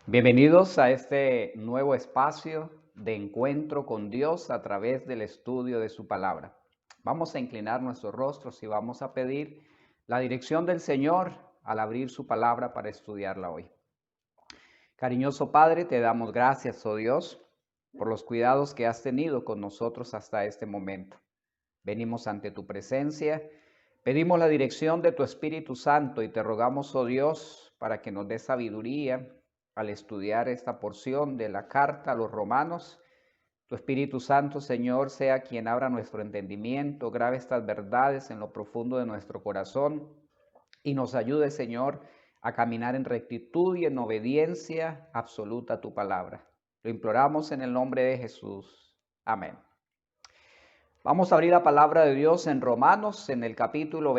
Bienvenidos a este nuevo espacio de encuentro con Dios a través del estudio de su palabra. Vamos a inclinar nuestros rostros y vamos a pedir la dirección del Señor al abrir su palabra para estudiarla hoy. Cariñoso Padre, te damos gracias, oh Dios, por los cuidados que has tenido con nosotros hasta este momento. Venimos ante tu presencia, pedimos la dirección de tu Espíritu Santo y te rogamos, oh Dios, para que nos dé sabiduría al estudiar esta porción de la carta a los romanos. Tu Espíritu Santo, Señor, sea quien abra nuestro entendimiento, grabe estas verdades en lo profundo de nuestro corazón y nos ayude, Señor, a caminar en rectitud y en obediencia absoluta a tu palabra. Lo imploramos en el nombre de Jesús. Amén. Vamos a abrir la palabra de Dios en Romanos, en el capítulo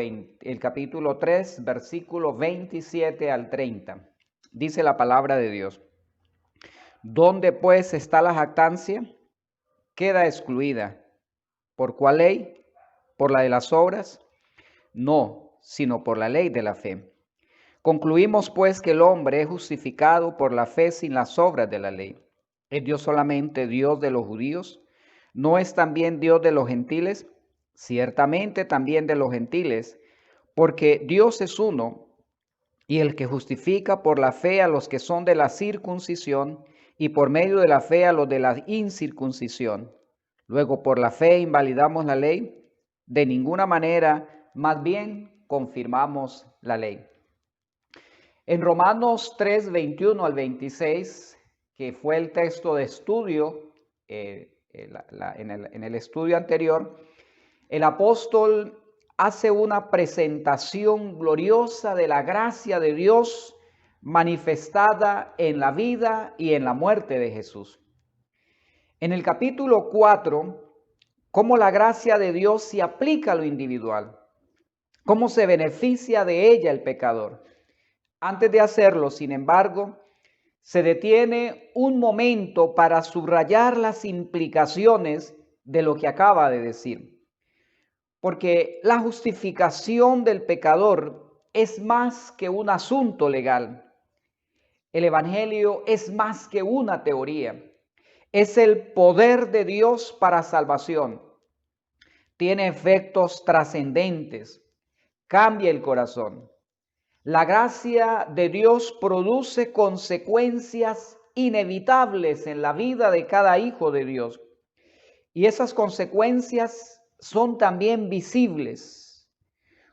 3, versículo 27 al 30. Dice la palabra de Dios: ¿Dónde pues está la jactancia? Queda excluida. ¿Por cuál ley? ¿Por la de las obras? No, sino por la ley de la fe. Concluimos pues que el hombre es justificado por la fe sin las obras de la ley. ¿Es Dios solamente Dios de los judíos? ¿No es también Dios de los gentiles? Ciertamente también de los gentiles, porque Dios es uno, y el que justifica por la fe a los que son de la circuncisión, y por medio de la fe a los de la incircuncisión. Luego, por la fe invalidamos la ley, de ninguna manera, más bien confirmamos la ley. En Romanos 3, 21 al 26, que fue el texto de estudio en el estudio anterior, el apóstol hace una presentación gloriosa de la gracia de Dios manifestada en la vida y en la muerte de Jesús. En el capítulo 4, cómo la gracia de Dios se aplica a lo individual, cómo se beneficia de ella el pecador. Antes de hacerlo, sin embargo, se detiene un momento para subrayar las implicaciones de lo que acaba de decir. Porque la justificación del pecador es más que un asunto legal. El Evangelio es más que una teoría. Es el poder de Dios para salvación. Tiene efectos trascendentes. Cambia el corazón. La gracia de Dios produce consecuencias inevitables en la vida de cada hijo de Dios. Y esas consecuencias son también visibles.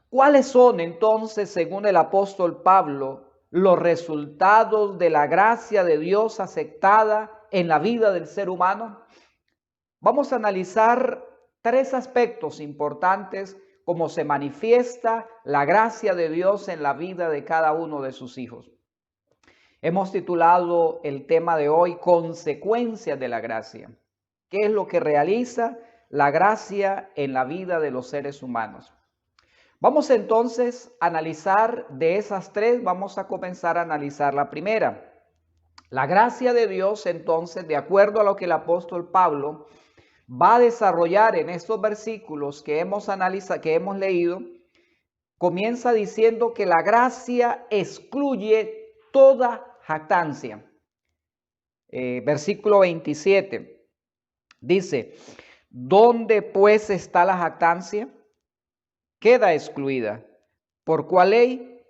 ¿Cuáles son entonces, según el apóstol Pablo, los resultados de la gracia de Dios aceptada en la vida del ser humano? Vamos a analizar tres aspectos importantes cómo se manifiesta la gracia de Dios en la vida de cada uno de sus hijos. Hemos titulado el tema de hoy Consecuencias de la gracia. ¿Qué es lo que realiza la gracia en la vida de los seres humanos? Vamos entonces a analizar de esas tres, vamos a comenzar a analizar la primera. La gracia de Dios, entonces, de acuerdo a lo que el apóstol Pablo va a desarrollar en estos versículos que hemos analizado, que hemos leído, comienza diciendo que la gracia excluye toda jactancia. Versículo 27 dice: ¿dónde pues está la jactancia? Queda excluida. ¿Por cuál ley?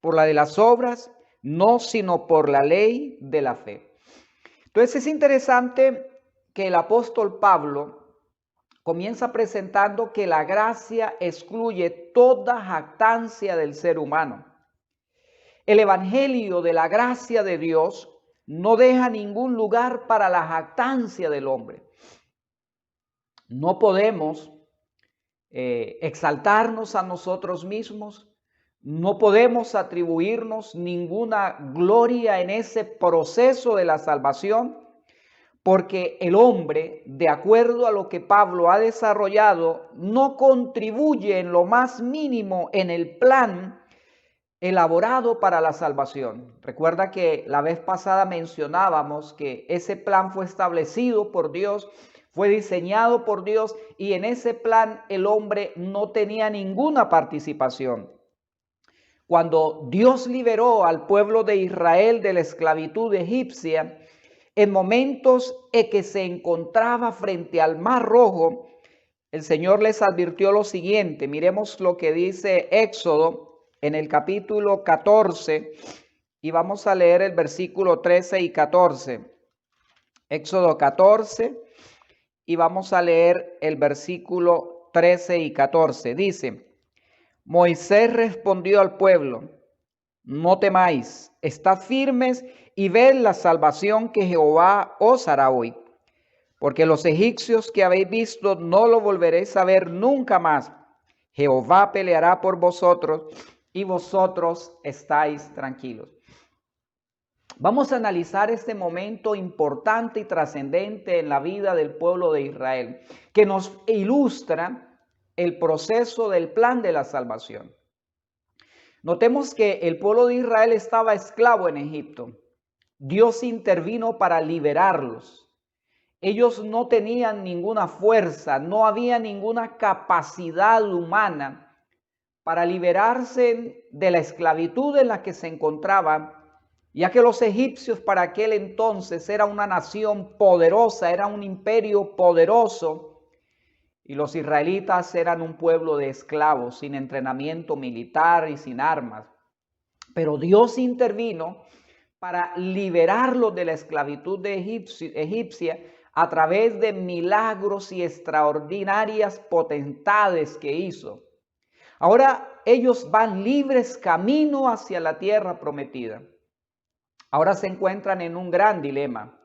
¿Por la de las obras? No, sino por la ley de la fe. Entonces es interesante que el apóstol Pablo comienza presentando que la gracia excluye toda jactancia del ser humano. El evangelio de la gracia de Dios no deja ningún lugar para la jactancia del hombre. No podemos exaltarnos a nosotros mismos, no podemos atribuirnos ninguna gloria en ese proceso de la salvación, porque el hombre, de acuerdo a lo que Pablo ha desarrollado, no contribuye en lo más mínimo en el plan elaborado para la salvación. Recuerda que la vez pasada mencionábamos que ese plan fue establecido por Dios, fue diseñado por Dios, y en ese plan el hombre no tenía ninguna participación. Cuando Dios liberó al pueblo de Israel de la esclavitud egipcia, en momentos en que se encontraba frente al Mar Rojo, el Señor les advirtió lo siguiente. Miremos lo que dice Éxodo en el capítulo 14 y vamos a leer el versículo 13 y 14. Éxodo 14 y vamos a leer el versículo 13 y 14. Dice: Moisés respondió al pueblo: no temáis, estad firmes y ved la salvación que Jehová os hará hoy. Porque los egipcios que habéis visto no lo volveréis a ver nunca más. Jehová peleará por vosotros y vosotros estáis tranquilos. Vamos a analizar este momento importante y trascendente en la vida del pueblo de Israel, que nos ilustra el proceso del plan de la salvación. Notemos que el pueblo de Israel estaba esclavo en Egipto. Dios intervino para liberarlos. Ellos no tenían ninguna fuerza, no había ninguna capacidad humana para liberarse de la esclavitud en la que se encontraban, ya que los egipcios para aquel entonces era una nación poderosa, era un imperio poderoso, y los israelitas eran un pueblo de esclavos, sin entrenamiento militar y sin armas. Pero Dios intervino para liberarlos de la esclavitud de egipcia a través de milagros y extraordinarias potestades que hizo. Ahora ellos van libres camino hacia la tierra prometida. Ahora se encuentran en un gran dilema.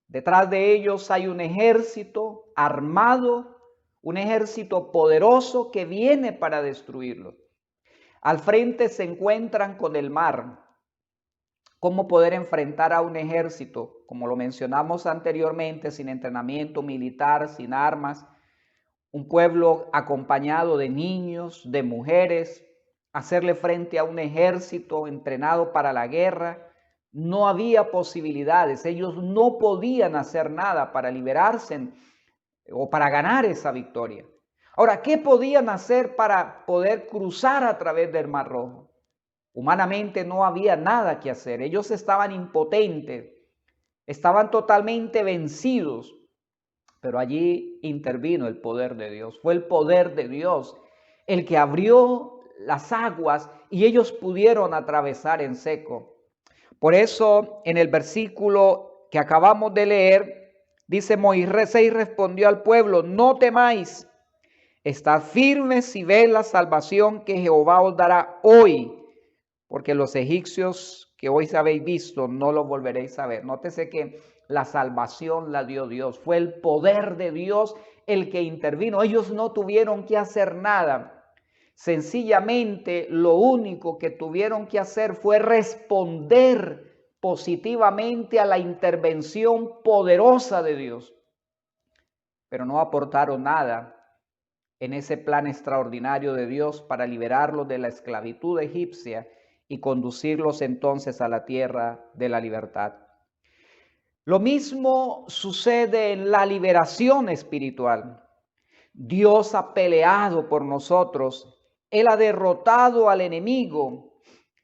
Detrás de ellos hay un ejército armado, un ejército poderoso que viene para destruirlos. Al frente se encuentran con el mar. ¿Cómo poder enfrentar a un ejército, como lo mencionamos anteriormente, sin entrenamiento militar, sin armas? Un pueblo acompañado de niños, de mujeres, hacerle frente a un ejército entrenado para la guerra. No había posibilidades, ellos no podían hacer nada para liberarse o para ganar esa victoria. Ahora, ¿qué podían hacer para poder cruzar a través del Mar Rojo? Humanamente no había nada que hacer, ellos estaban impotentes, estaban totalmente vencidos, pero allí intervino el poder de Dios. Fue el poder de Dios el que abrió las aguas y ellos pudieron atravesar en seco. Por eso en el versículo que acabamos de leer, dice: Moisés respondió al pueblo: no temáis, estad firmes y ved la salvación que Jehová os dará hoy. Porque los egipcios que hoy habéis visto no los volveréis a ver. Nótese que la salvación la dio Dios. Fue el poder de Dios el que intervino. Ellos no tuvieron que hacer nada. Sencillamente lo único que tuvieron que hacer fue responder positivamente a la intervención poderosa de Dios. Pero no aportaron nada en ese plan extraordinario de Dios para liberarlos de la esclavitud egipcia y conducirlos entonces a la tierra de la libertad. Lo mismo sucede en la liberación espiritual. Dios ha peleado por nosotros. Él ha derrotado al enemigo.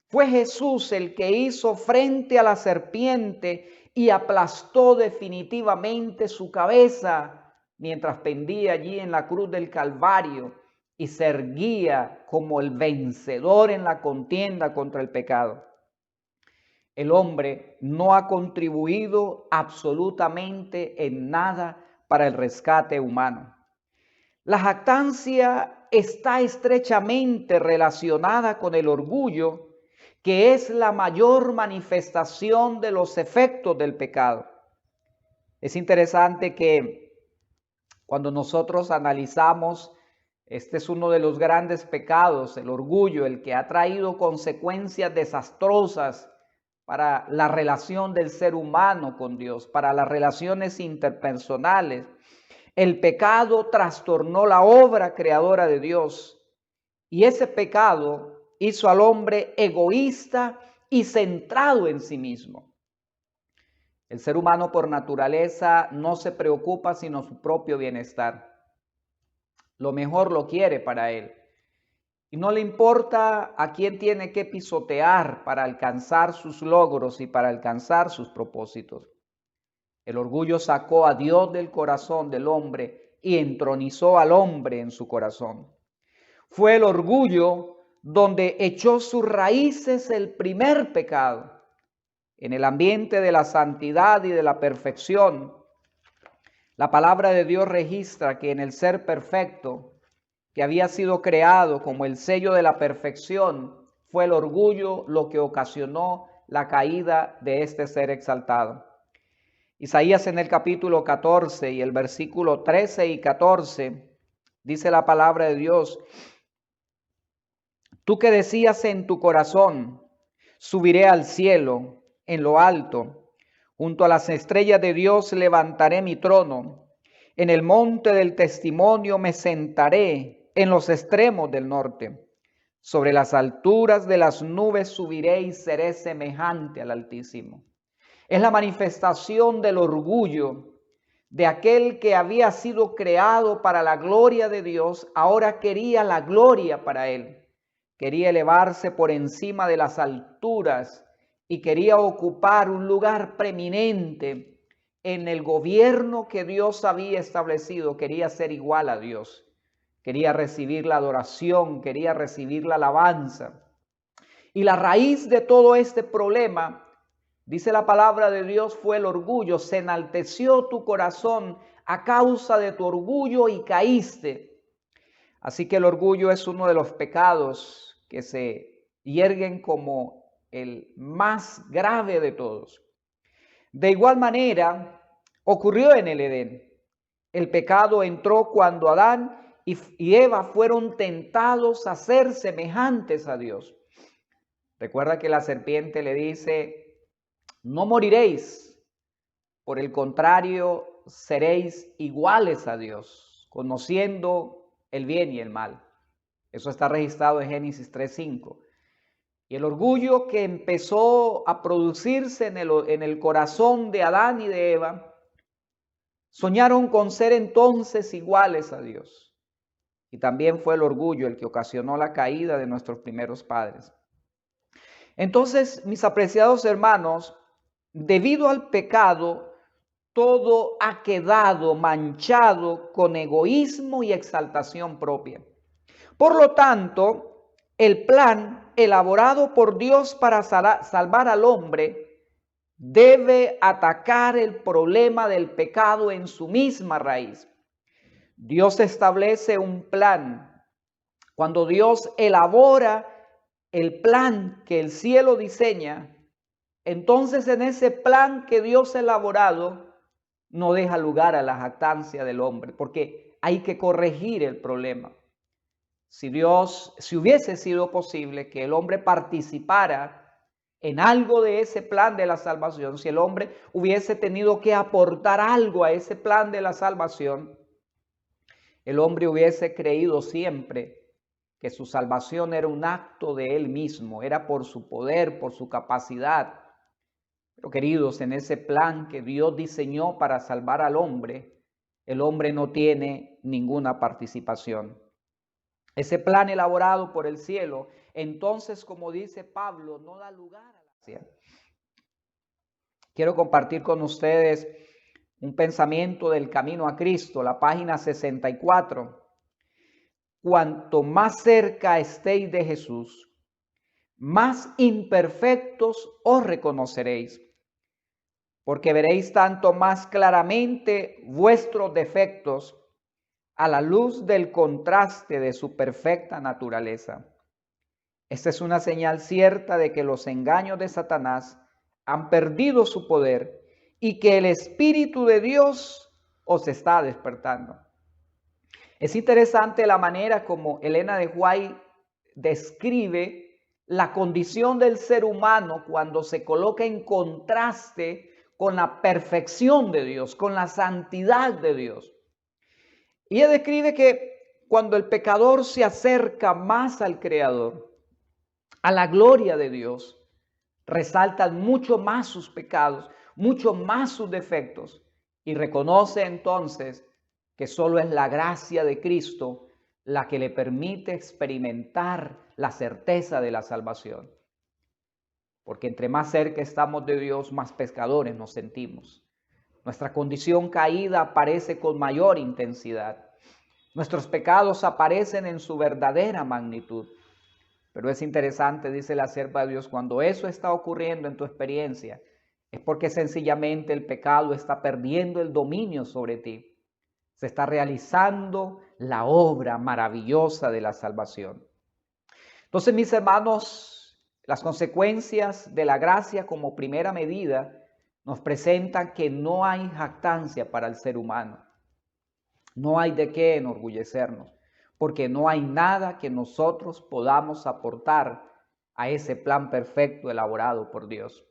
Fue Jesús el que hizo frente a la serpiente y aplastó definitivamente su cabeza mientras pendía allí en la cruz del Calvario y se erguía como el vencedor en la contienda contra el pecado. El hombre no ha contribuido absolutamente en nada para el rescate humano. La jactancia está estrechamente relacionada con el orgullo, que es la mayor manifestación de los efectos del pecado. Es interesante que cuando nosotros analizamos, este es uno de los grandes pecados, el orgullo, el que ha traído consecuencias desastrosas para la relación del ser humano con Dios, para las relaciones interpersonales. El pecado trastornó la obra creadora de Dios y ese pecado hizo al hombre egoísta y centrado en sí mismo. El ser humano por naturaleza no se preocupa sino su propio bienestar. Lo mejor lo quiere para él. y no le importa a quién tiene que pisotear para alcanzar sus logros y para alcanzar sus propósitos. El orgullo sacó a Dios del corazón del hombre y entronizó al hombre en su corazón. Fue el orgullo donde echó sus raíces el primer pecado. En el ambiente de la santidad y de la perfección, la palabra de Dios registra que en el ser perfecto, que había sido creado como el sello de la perfección, fue el orgullo lo que ocasionó la caída de este ser exaltado. Isaías en el capítulo 14 y el versículo 13 y 14, dice la palabra de Dios: tú que decías en tu corazón, subiré al cielo, en lo alto, junto a las estrellas de Dios levantaré mi trono, en el monte del testimonio me sentaré, en los extremos del norte. Sobre las alturas de las nubes subiré y seré semejante al Altísimo. Es la manifestación del orgullo de aquel que había sido creado para la gloria de Dios, ahora quería la gloria para él. Quería elevarse por encima de las alturas y quería ocupar un lugar preeminente en el gobierno que Dios había establecido. Quería ser igual a Dios. Quería recibir la adoración, quería recibir la alabanza. Y la raíz de todo este problema, dice la palabra de Dios, fue el orgullo. Se enalteció tu corazón a causa de tu orgullo y caíste. Así que el orgullo es uno de los pecados que se yerguen como el más grave de todos. De igual manera, ocurrió en el Edén. El pecado entró cuando Adán y Eva fueron tentados a ser semejantes a Dios. Recuerda que la serpiente le dice: no moriréis, por el contrario, seréis iguales a Dios, conociendo el bien y el mal. Eso está registrado en Génesis 3:5. Y el orgullo que empezó a producirse en el corazón de Adán y de Eva, soñaron con ser entonces iguales a Dios. Y también fue el orgullo el que ocasionó la caída de nuestros primeros padres. Entonces, mis apreciados hermanos, debido al pecado, todo ha quedado manchado con egoísmo y exaltación propia. Por lo tanto, el plan elaborado por Dios para salvar al hombre debe atacar el problema del pecado en su misma raíz. Dios establece un plan. Cuando Dios elabora el plan que el cielo diseña, entonces en ese plan que Dios ha elaborado no deja lugar a la jactancia del hombre, porque hay que corregir el problema. Si hubiese sido posible que el hombre participara en algo de ese plan de la salvación, si el hombre hubiese tenido que aportar algo a ese plan de la salvación, el hombre hubiese creído siempre que su salvación era un acto de él mismo, era por su poder, por su capacidad. Pero queridos, en ese plan que Dios diseñó para salvar al hombre, el hombre no tiene ninguna participación. Ese plan elaborado por el cielo, entonces, como dice Pablo, no da lugar a la gracia. Quiero compartir con ustedes un pensamiento del Camino a Cristo, la página 64. Cuanto más cerca estéis de Jesús, más imperfectos os reconoceréis, porque veréis tanto más claramente vuestros defectos a la luz del contraste de su perfecta naturaleza. Esta es una señal cierta de que los engaños de Satanás han perdido su poder y que el Espíritu de Dios os está despertando. Es interesante la manera como Elena de White describe la condición del ser humano cuando se coloca en contraste con la perfección de Dios, con la santidad de Dios. Y ella describe que cuando el pecador se acerca más al Creador, a la gloria de Dios, resaltan mucho más sus pecados, mucho más sus defectos, y reconoce entonces que solo es la gracia de Cristo la que le permite experimentar la certeza de la salvación. Porque entre más cerca estamos de Dios, más pecadores nos sentimos. Nuestra condición caída aparece con mayor intensidad. Nuestros pecados aparecen en su verdadera magnitud. Pero es interesante, dice la sierva de Dios, cuando eso está ocurriendo en tu experiencia, es porque sencillamente el pecado está perdiendo el dominio sobre ti. Se está realizando la obra maravillosa de la salvación. Entonces, mis hermanos, las consecuencias de la gracia como primera medida nos presentan que no hay jactancia para el ser humano. No hay de qué enorgullecernos, porque no hay nada que nosotros podamos aportar a ese plan perfecto elaborado por Dios.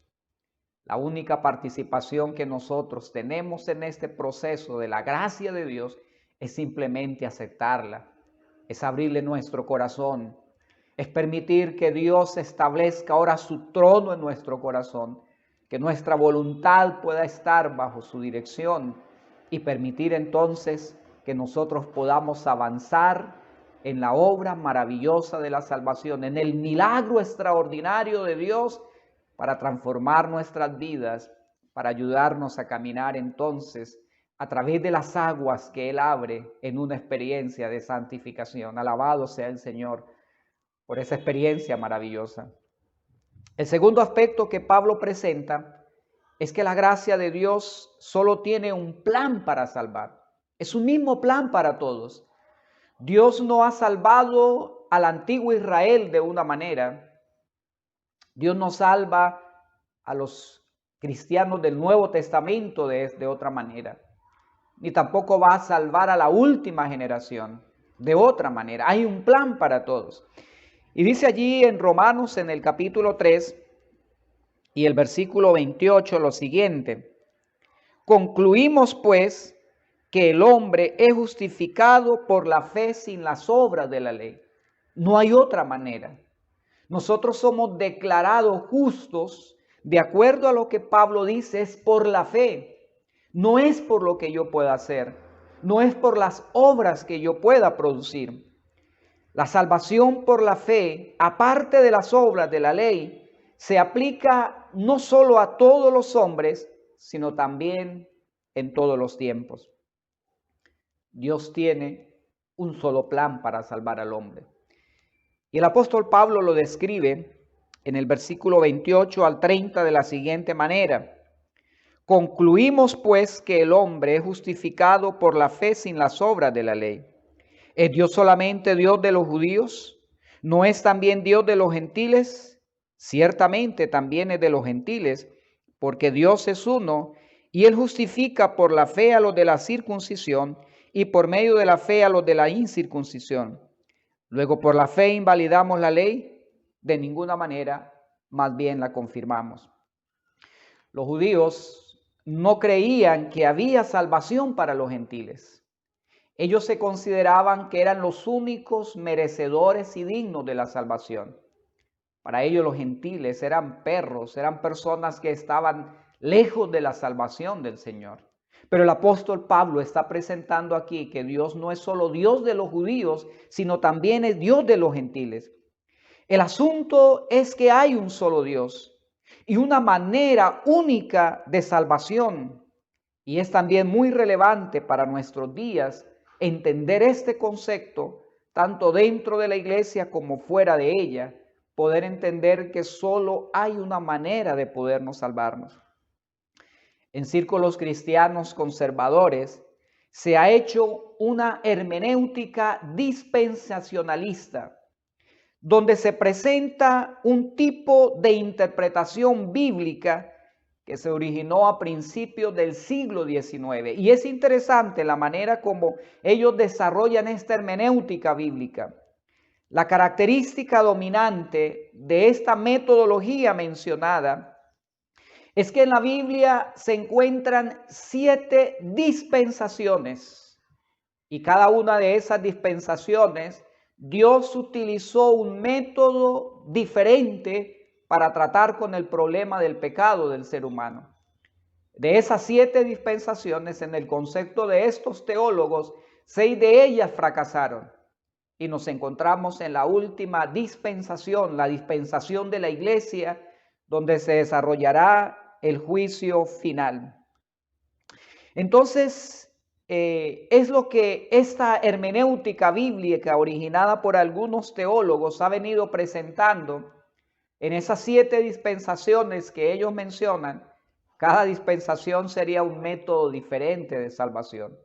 La única participación que nosotros tenemos en este proceso de la gracia de Dios es simplemente aceptarla, es abrirle nuestro corazón, es permitir que Dios establezca ahora su trono en nuestro corazón, que nuestra voluntad pueda estar bajo su dirección y permitir entonces que nosotros podamos avanzar en la obra maravillosa de la salvación, en el milagro extraordinario de Dios para transformar nuestras vidas, para ayudarnos a caminar entonces a través de las aguas que Él abre en una experiencia de santificación. Alabado sea el Señor por esa experiencia maravillosa. El segundo aspecto que Pablo presenta es que la gracia de Dios solo tiene un plan para salvar. Es un mismo plan para todos. Dios no ha salvado al antiguo Israel de una manera. Dios no salva a los cristianos del Nuevo Testamento de otra manera. Ni tampoco va a salvar a la última generación de otra manera. Hay un plan para todos. Y dice allí en Romanos en el capítulo 3 y el versículo 28 lo siguiente: concluimos pues que el hombre es justificado por la fe sin las obras de la ley. No hay otra manera. Nosotros somos declarados justos de acuerdo a lo que Pablo dice, es por la fe. No es por lo que yo pueda hacer, no es por las obras que yo pueda producir. La salvación por la fe, aparte de las obras de la ley, se aplica no solo a todos los hombres, sino también en todos los tiempos. Dios tiene un solo plan para salvar al hombre. Y el apóstol Pablo lo describe en el versículo 28 al 30 de la siguiente manera: concluimos pues que el hombre es justificado por la fe sin las obras de la ley. ¿Es Dios solamente Dios de los judíos? ¿No es también Dios de los gentiles? Ciertamente también es de los gentiles, porque Dios es uno, y Él justifica por la fe a los de la circuncisión y por medio de la fe a los de la incircuncisión. Luego, ¿por la fe invalidamos la ley? De ninguna manera, más bien la confirmamos. Los judíos no creían que había salvación para los gentiles. Ellos se consideraban que eran los únicos merecedores y dignos de la salvación. Para ellos los gentiles eran perros, eran personas que estaban lejos de la salvación del Señor. Pero el apóstol Pablo está presentando aquí que Dios no es solo Dios de los judíos, sino también es Dios de los gentiles. El asunto es que hay un solo Dios y una manera única de salvación. Y es también muy relevante para nuestros días entender este concepto, tanto dentro de la iglesia como fuera de ella, poder entender que solo hay una manera de podernos salvarnos. En círculos cristianos conservadores se ha hecho una hermenéutica dispensacionalista, donde se presenta un tipo de interpretación bíblica que se originó a principios del siglo XIX. Y es interesante la manera como ellos desarrollan esta hermenéutica bíblica. La característica dominante de esta metodología mencionada es que en la Biblia se encuentran 7 dispensaciones y cada una de esas dispensaciones Dios utilizó un método diferente para tratar con el problema del pecado del ser humano. De esas 7 dispensaciones, en el concepto de estos teólogos, 6 de ellas fracasaron. y nos encontramos en la última dispensación, la dispensación de la iglesia, donde se desarrollará el juicio final. Entonces, es lo que esta hermenéutica bíblica originada por algunos teólogos ha venido presentando en esas 7 dispensaciones que ellos mencionan. Cada dispensación sería un método diferente de salvación.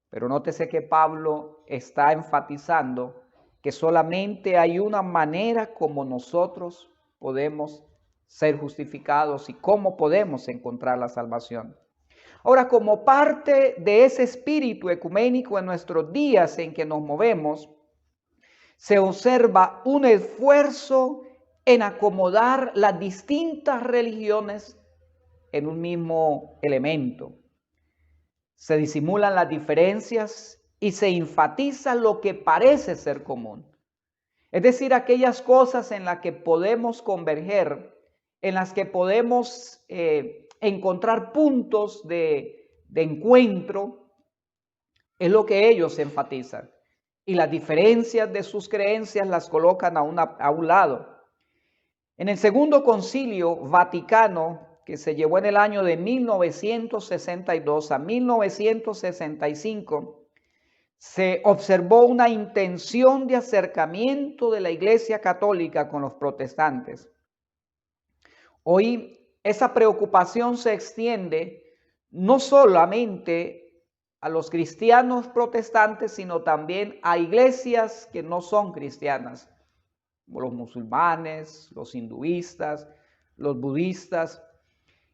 Pero nótese que Pablo está enfatizando que solamente hay una manera como nosotros podemos ser justificados y cómo podemos encontrar la salvación. Ahora, como parte de ese espíritu ecuménico en nuestros días en que nos movemos, se observa un esfuerzo en acomodar las distintas religiones en un mismo elemento. Se disimulan las diferencias y se enfatiza lo que parece ser común. Es decir, aquellas cosas en las que podemos converger, en las que podemos encontrar puntos de encuentro, es lo que ellos enfatizan. Y las diferencias de sus creencias las colocan a un lado. En el Segundo Concilio Vaticano, que se llevó en el año de 1962 a 1965, se observó una intención de acercamiento de la Iglesia Católica con los protestantes. Hoy esa preocupación se extiende no solamente a los cristianos protestantes, sino también a iglesias que no son cristianas, como los musulmanes, los hinduistas, los budistas.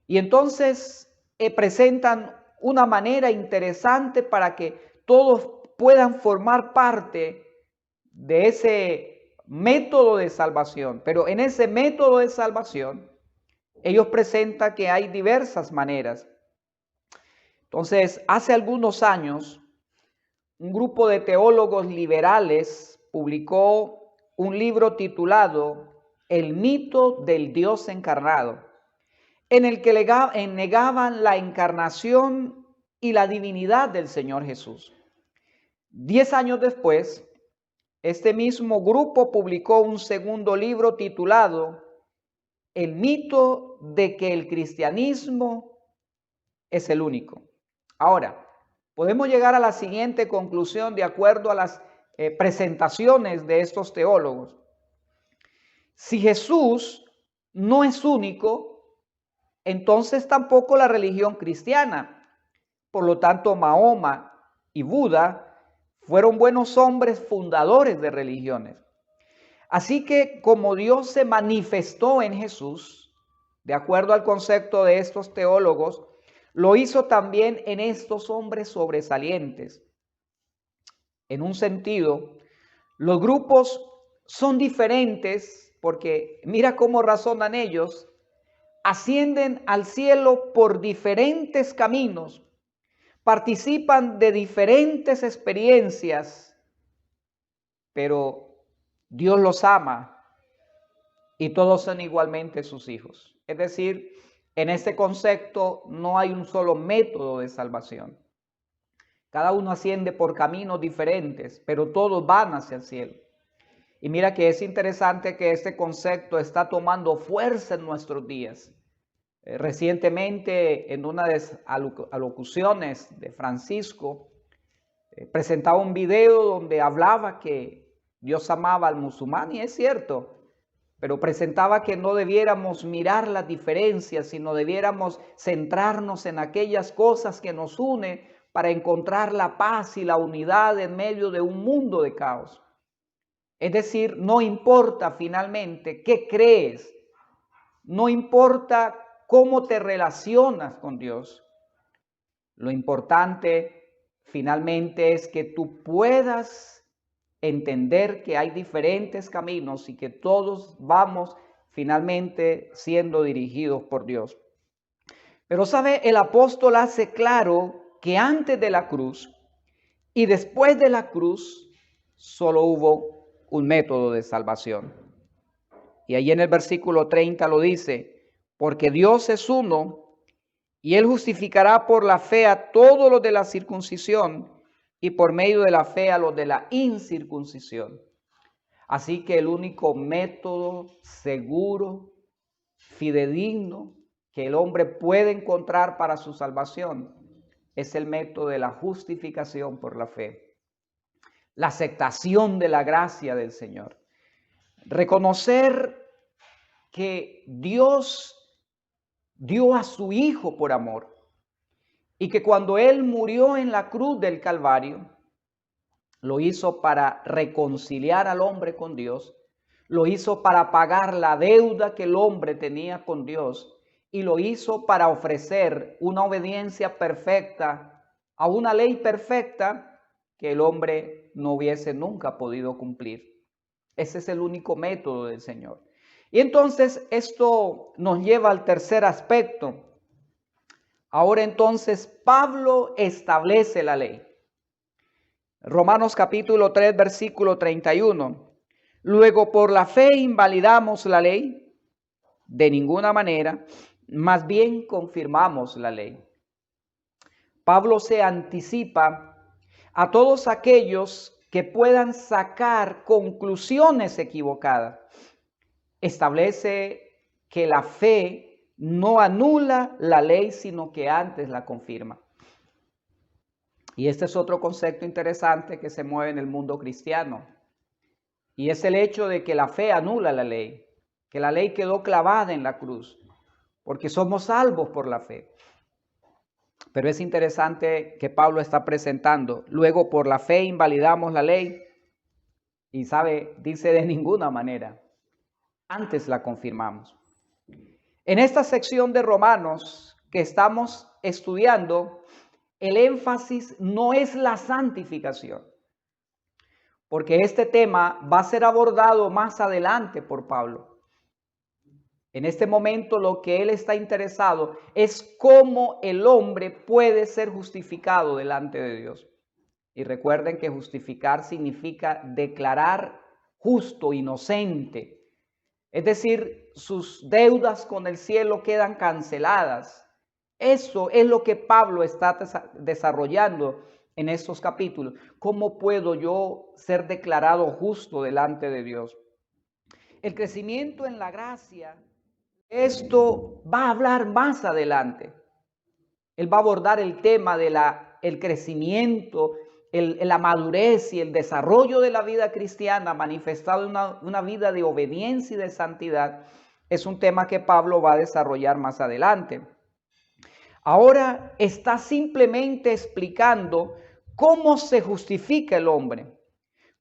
Y entonces presentan una manera interesante para que todos puedan formar parte de ese método de salvación. Pero en ese método de salvación, ellos presentan que hay diversas maneras. Entonces, hace algunos años, un grupo de teólogos liberales publicó un libro titulado El mito del Dios encarnado, en el que negaban la encarnación y la divinidad del Señor Jesús. 10 años después, este mismo grupo publicó un segundo libro titulado El mito de que el cristianismo es el único. Ahora, podemos llegar a la siguiente conclusión de acuerdo a las presentaciones de estos teólogos. Si Jesús no es único, entonces tampoco la religión cristiana. Por lo tanto, Mahoma y Buda fueron buenos hombres fundadores de religiones. Así que como Dios se manifestó en Jesús, de acuerdo al concepto de estos teólogos, lo hizo también en estos hombres sobresalientes. En un sentido, los grupos son diferentes porque mira cómo razonan ellos. Ascienden al cielo por diferentes caminos, participan de diferentes experiencias, pero Dios los ama y todos son igualmente sus hijos. Es decir, en este concepto no hay un solo método de salvación. Cada uno asciende por caminos diferentes, pero todos van hacia el cielo. Y mira que es interesante que este concepto está tomando fuerza en nuestros días. Recientemente, en una de las alocuciones de Francisco, presentaba un video donde hablaba que Dios amaba al musulmán, y es cierto, pero presentaba que no debiéramos mirar las diferencias, sino debiéramos centrarnos en aquellas cosas que nos unen para encontrar la paz y la unidad en medio de un mundo de caos. Es decir, no importa finalmente qué crees, no importa cómo te relacionas con Dios. Lo importante finalmente es que tú puedas entender que hay diferentes caminos y que todos vamos finalmente siendo dirigidos por Dios. Pero sabe, el apóstol hace claro que antes de la cruz y después de la cruz solo hubo un método de salvación. Y ahí en el versículo 30 lo dice, porque Dios es uno y Él justificará por la fe a todos los de la circuncisión y por medio de la fe a los de la incircuncisión. Así que el único método seguro, fidedigno, que el hombre puede encontrar para su salvación es el método de la justificación por la fe, la aceptación de la gracia del Señor. Reconocer que Dios dio a su Hijo por amor y que cuando Él murió en la cruz del Calvario, lo hizo para reconciliar al hombre con Dios, lo hizo para pagar la deuda que el hombre tenía con Dios y lo hizo para ofrecer una obediencia perfecta a una ley perfecta que el hombre no hubiese nunca podido cumplir. Ese es el único método del Señor. Y entonces esto nos lleva al tercer aspecto. Ahora entonces Pablo establece la ley. Romanos capítulo 3, versículo 31. Luego por la fe invalidamos la ley, de ninguna manera, más bien confirmamos la ley. Pablo se anticipa a todos aquellos que puedan sacar conclusiones equivocadas. Establece que la fe no anula la ley, sino que antes la confirma. Y este es otro concepto interesante que se mueve en el mundo cristiano. Y es el hecho de que la fe anula la ley, que la ley quedó clavada en la cruz, porque somos salvos por la fe. Pero es interesante que Pablo está presentando, luego por la fe invalidamos la ley, y dice de ninguna manera, antes la confirmamos. En esta sección de Romanos que estamos estudiando, el énfasis no es la santificación, porque este tema va a ser abordado más adelante por Pablo. En este momento lo que él está interesado es cómo el hombre puede ser justificado delante de Dios. Y recuerden que justificar significa declarar justo, inocente. Es decir, sus deudas con el cielo quedan canceladas. Eso es lo que Pablo está desarrollando en estos capítulos. ¿Cómo puedo yo ser declarado justo delante de Dios? El crecimiento en la gracia, esto va a hablar más adelante. Él va a abordar el tema de el crecimiento, la madurez y el desarrollo de la vida cristiana manifestado en una vida de obediencia y de santidad. Es un tema que Pablo va a desarrollar más adelante. Ahora está simplemente explicando cómo se justifica el hombre,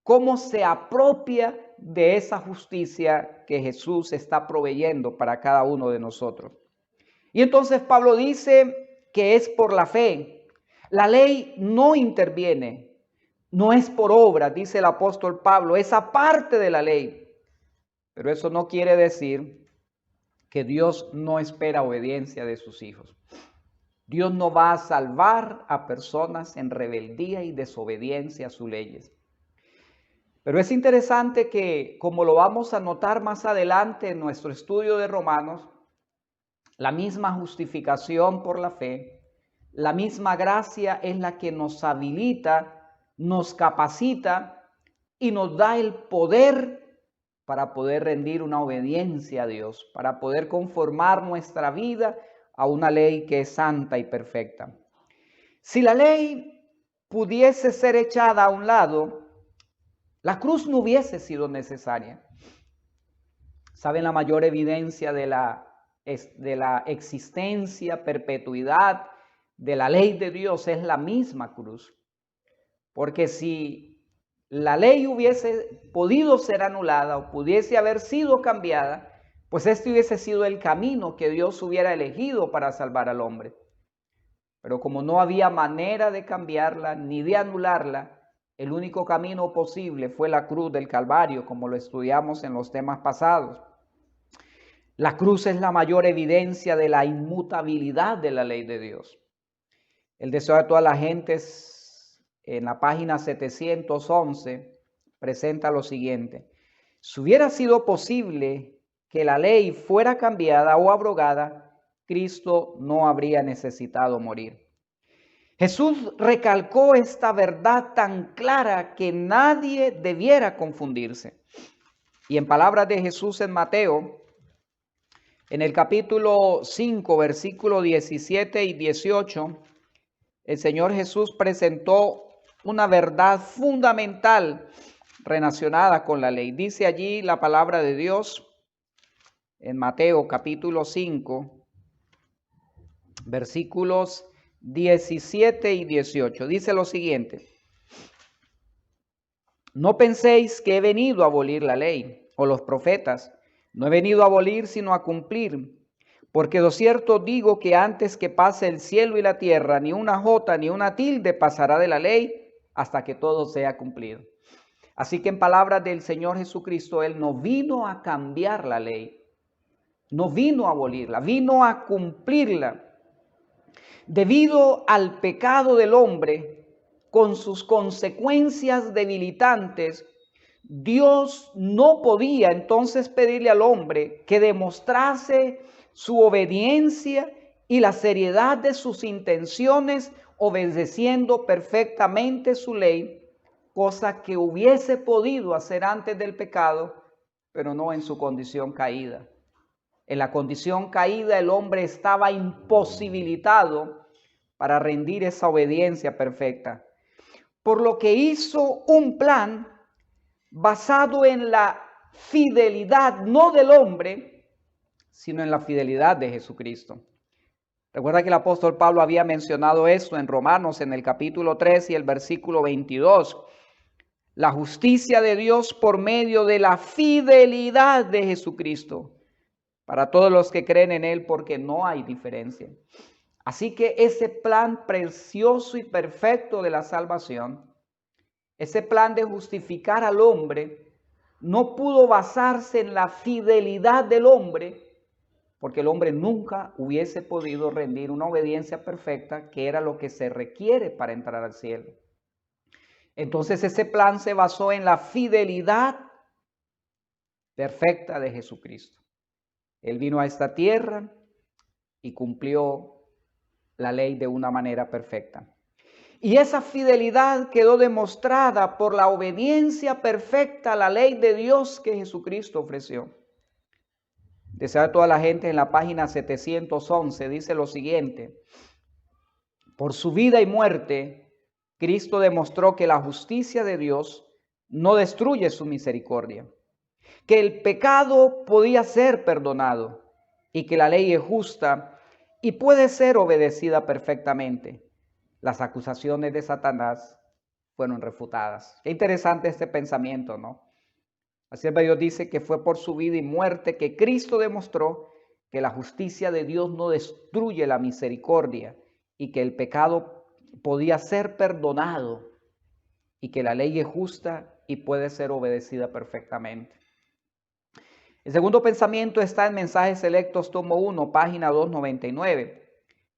cómo se apropia de esa justicia que Jesús está proveyendo para cada uno de nosotros. Y entonces Pablo dice que es por la fe. La ley no interviene, no es por obra, dice el apóstol Pablo, es aparte de la ley. Pero eso no quiere decir que Dios no espera obediencia de sus hijos. Dios no va a salvar a personas en rebeldía y desobediencia a sus leyes. Pero es interesante que, como lo vamos a notar más adelante en nuestro estudio de Romanos, la misma justificación por la fe, la misma gracia es la que nos habilita, nos capacita y nos da el poder para poder rendir una obediencia a Dios, para poder conformar nuestra vida a una ley que es santa y perfecta. Si la ley pudiese ser echada a un lado, la cruz no hubiese sido necesaria. ¿Saben? La mayor evidencia de la existencia, perpetuidad de la ley de Dios es la misma cruz. Porque si la ley hubiese podido ser anulada o pudiese haber sido cambiada, pues este hubiese sido el camino que Dios hubiera elegido para salvar al hombre. Pero como no había manera de cambiarla ni de anularla, el único camino posible fue la cruz del Calvario, como lo estudiamos en los temas pasados. La cruz es la mayor evidencia de la inmutabilidad de la ley de Dios. El deseo de todas las gentes, en la página 711, presenta lo siguiente. Si hubiera sido posible que la ley fuera cambiada o abrogada, Cristo no habría necesitado morir. Jesús recalcó esta verdad tan clara que nadie debiera confundirse. Y en palabras de Jesús en Mateo, en el capítulo 5, versículos 17 y 18, el Señor Jesús presentó una verdad fundamental relacionada con la ley. Dice allí la palabra de Dios en Mateo capítulo 5, versículos 17 y 18. Dice lo siguiente: no penséis que he venido a abolir la ley o los profetas. No he venido a abolir, sino a cumplir. Porque de cierto digo que antes que pase el cielo y la tierra, ni una jota ni una tilde pasará de la ley hasta que todo sea cumplido. Así que en palabras del Señor Jesucristo, Él no vino a cambiar la ley, no vino a abolirla, vino a cumplirla. Debido al pecado del hombre, con sus consecuencias debilitantes, Dios no podía entonces pedirle al hombre que demostrase su obediencia y la seriedad de sus intenciones, obedeciendo perfectamente su ley, cosa que hubiese podido hacer antes del pecado, pero no en su condición caída. En la condición caída el hombre estaba imposibilitado para rendir esa obediencia perfecta, por lo que hizo un plan basado en la fidelidad no del hombre, sino en la fidelidad de Jesucristo. Recuerda que el apóstol Pablo había mencionado eso en Romanos en el capítulo 3 y el versículo 22. La justicia de Dios por medio de la fidelidad de Jesucristo para todos los que creen en Él, porque no hay diferencia. Así que ese plan precioso y perfecto de la salvación, ese plan de justificar al hombre, no pudo basarse en la fidelidad del hombre, porque el hombre nunca hubiese podido rendir una obediencia perfecta, que era lo que se requiere para entrar al cielo. Entonces ese plan se basó en la fidelidad perfecta de Jesucristo. Él vino a esta tierra y cumplió la ley de una manera perfecta. Y esa fidelidad quedó demostrada por la obediencia perfecta a la ley de Dios que Jesucristo ofreció. Desea toda la gente en la página 711 dice lo siguiente: por su vida y muerte, Cristo demostró que la justicia de Dios no destruye su misericordia, que el pecado podía ser perdonado y que la ley es justa y puede ser obedecida perfectamente. Las acusaciones de Satanás fueron refutadas. Qué interesante este pensamiento, ¿no? Así el Dios dice que fue por su vida y muerte que Cristo demostró que la justicia de Dios no destruye la misericordia y que el pecado podía ser perdonado y que la ley es justa y puede ser obedecida perfectamente. El segundo pensamiento está en Mensajes Selectos, tomo 1, página 299.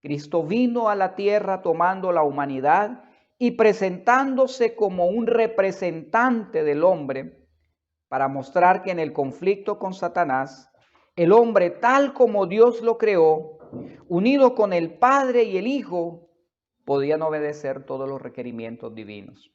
Cristo vino a la tierra tomando la humanidad y presentándose como un representante del hombre para mostrar que en el conflicto con Satanás, el hombre tal como Dios lo creó, unido con el Padre y el Hijo, podían obedecer todos los requerimientos divinos.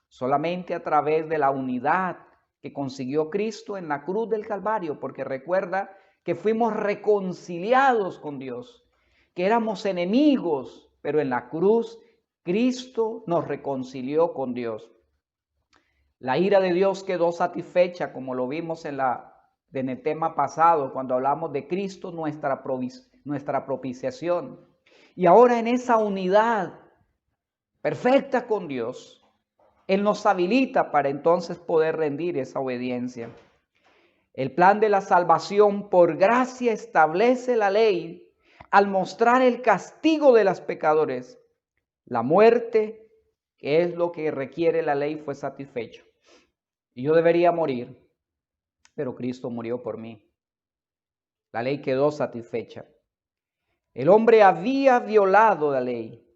Solamente a través de la unidad que consiguió Cristo en la cruz del Calvario, porque recuerda que fuimos reconciliados con Dios, que éramos enemigos, pero en la cruz Cristo nos reconcilió con Dios. La ira de Dios quedó satisfecha, como lo vimos en el tema pasado, cuando hablamos de Cristo, nuestra propiciación. Y ahora en esa unidad perfecta con Dios, Él nos habilita para entonces poder rendir esa obediencia. El plan de la salvación por gracia establece la ley al mostrar el castigo de los pecadores. La muerte, que es lo que requiere la ley, fue satisfecho. Y yo debería morir, pero Cristo murió por mí. La ley quedó satisfecha. El hombre había violado la ley,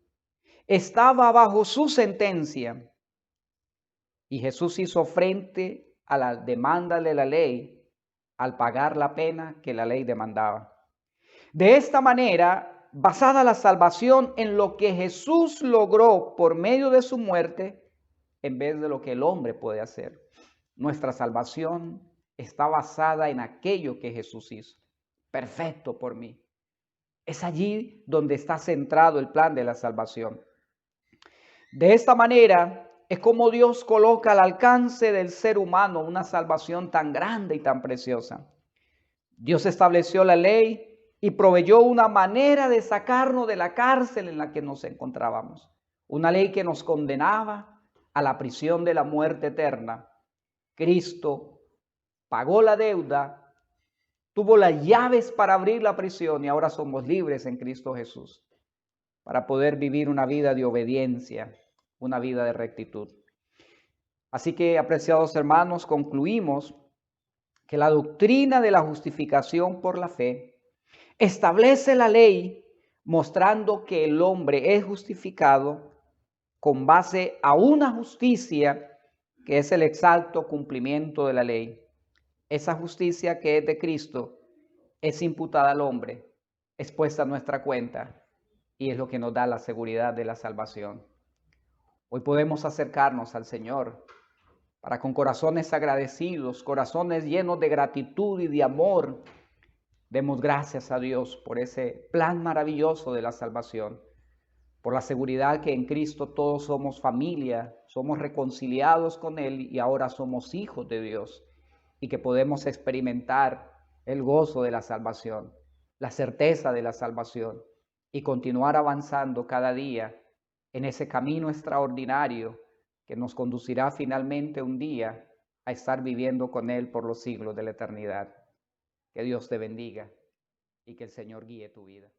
estaba bajo su sentencia, y Jesús hizo frente a la demanda de la ley al pagar la pena que la ley demandaba. De esta manera, basada la salvación en lo que Jesús logró por medio de su muerte, en vez de lo que el hombre puede hacer. Nuestra salvación está basada en aquello que Jesús hizo, perfecto por mí. Es allí donde está centrado el plan de la salvación. De esta manera es como Dios coloca al alcance del ser humano una salvación tan grande y tan preciosa. Dios estableció la ley y proveyó una manera de sacarnos de la cárcel en la que nos encontrábamos. Una ley que nos condenaba a la prisión de la muerte eterna. Cristo pagó la deuda, tuvo las llaves para abrir la prisión y ahora somos libres en Cristo Jesús para poder vivir una vida de obediencia, una vida de rectitud. Así que, apreciados hermanos, concluimos que la doctrina de la justificación por la fe establece la ley mostrando que el hombre es justificado con base a una justicia que es el exacto cumplimiento de la ley. Esa justicia que es de Cristo es imputada al hombre, es puesta a nuestra cuenta y es lo que nos da la seguridad de la salvación. Hoy podemos acercarnos al Señor para con corazones agradecidos, corazones llenos de gratitud y de amor, demos gracias a Dios por ese plan maravilloso de la salvación, por la seguridad que en Cristo todos somos familia, somos reconciliados con Él y ahora somos hijos de Dios y que podemos experimentar el gozo de la salvación, la certeza de la salvación y continuar avanzando cada día en ese camino extraordinario que nos conducirá finalmente un día a estar viviendo con Él por los siglos de la eternidad. Que Dios te bendiga y que el Señor guíe tu vida.